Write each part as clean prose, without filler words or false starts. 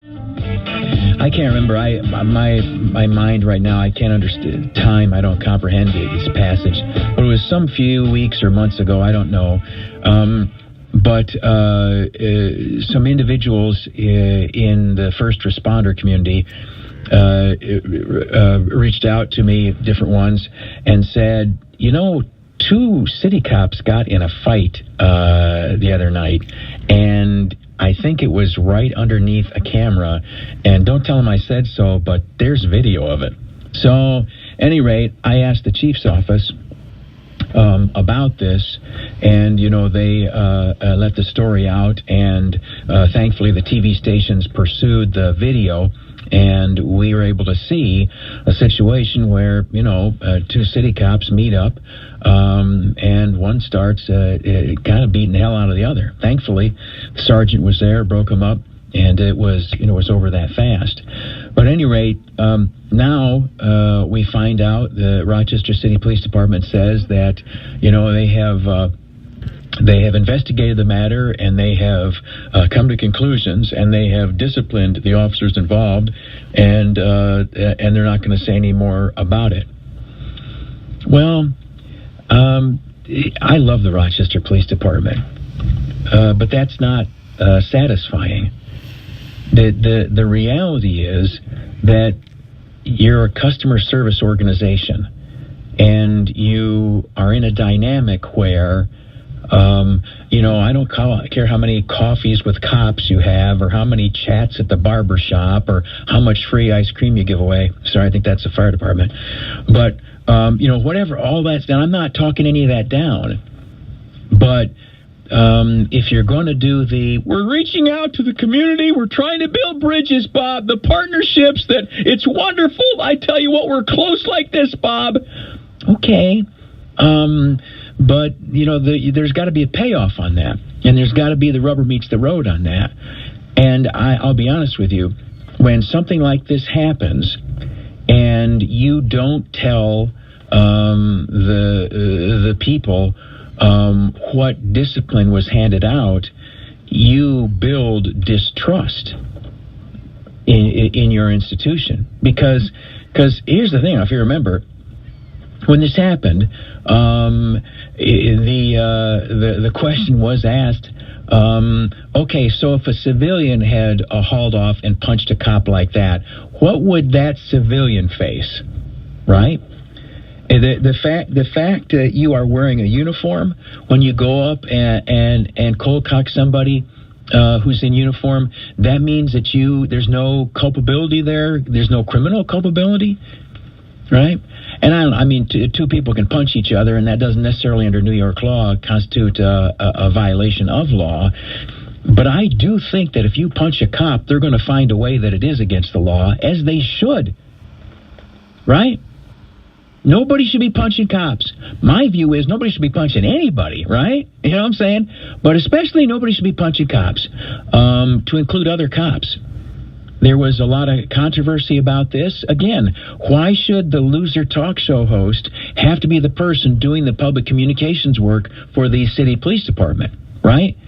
I can't remember. My mind right now, I can't understand time. I don't comprehend this passage. But it was some few weeks or months ago. I don't know. But some individuals in the first responder community reached out to me, different ones, and said, 2 city cops got in a fight the other night, and I think it was right underneath a camera, and don't tell them I said so, but there's video of it. So, at any rate, I asked the chief's office about this, and, they let the story out, and thankfully the TV stations pursued the video, and we were able to see a situation where, 2 city cops meet up, and one starts kind of beating the hell out of the other. Thankfully, the sergeant was there, broke him up, and it was, it was over that fast. But at any rate, now we find out the Rochester City Police Department says that, they have investigated the matter, and they have come to conclusions, and they have disciplined the officers involved, and they're not going to say any more about it. Well, I love the Rochester Police Department, but that's not satisfying. The reality is that you're a customer service organization, and you are in a dynamic where I don't care how many coffees with cops you have, or how many chats at the barber shop, or how much free ice cream you give away. Sorry, I think that's the fire department. But, whatever, all that's done. I'm not talking any of that down. But if you're going to do we're reaching out to the community, we're trying to build bridges, Bob, the partnerships, that it's wonderful. I tell you what, we're close like this, Bob. Okay. But, there's got to be a payoff on that. And there's got to be the rubber meets the road on that. And I'll be honest with you, when something like this happens and you don't tell the people what discipline was handed out, you build distrust in your institution. Because here's the thing, if you remember, when this happened, the question was asked, okay, so if a civilian had hauled off and punched a cop like that, what would that civilian face, right? The fact that you are wearing a uniform when you go up and cold cock somebody who's in uniform, that means that there's no culpability there, there's no criminal culpability, right? And I mean, 2 people can punch each other, and that doesn't necessarily, under New York law, constitute a violation of law. But I do think that if you punch a cop, they're going to find a way that it is against the law, as they should. Right? Nobody should be punching cops. My view is nobody should be punching anybody, right? You know what I'm saying? But especially nobody should be punching cops, to include other cops. There was a lot of controversy about this. Again, why should the loser talk show host have to be the person doing the public communications work for the city police department, right?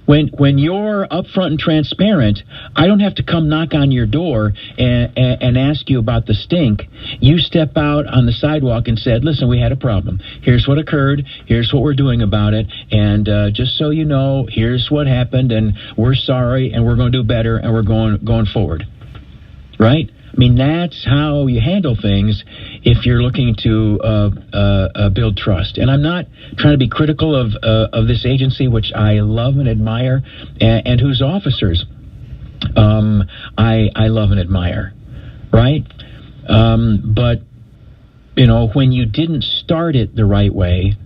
When you're upfront and transparent, I don't have to come knock on your door and ask you about the stink. You step out on the sidewalk and said, listen, we had a problem. Here's what occurred. Here's what we're doing about it. And just so you know, here's what happened, and we're sorry, and we're going to do better, and we're going forward. Right? I mean, that's how you handle things if you're looking to build trust. And I'm not trying to be critical of this agency, which I love and admire, and whose officers I love and admire, right? But, when you didn't start it the right way,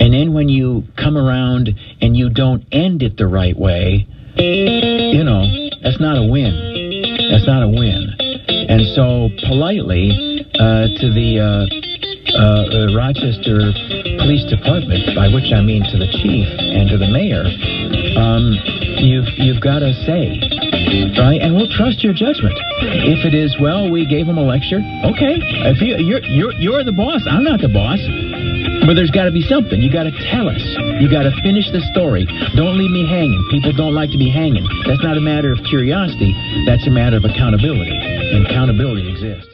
and then when you come around and you don't end it the right way, that's not a win. That's not a win. And so, politely, to the Rochester Police Department, by which I mean to the chief and to the mayor, you've got to say, right? And we'll trust your judgment. If it is, well, we gave him a lecture, okay. If you're the boss, I'm not the boss. But there's got to be something. You got to tell us. You got to finish the story. Don't leave me hanging. People don't like to be hanging. That's not a matter of curiosity. That's a matter of accountability. And accountability exists.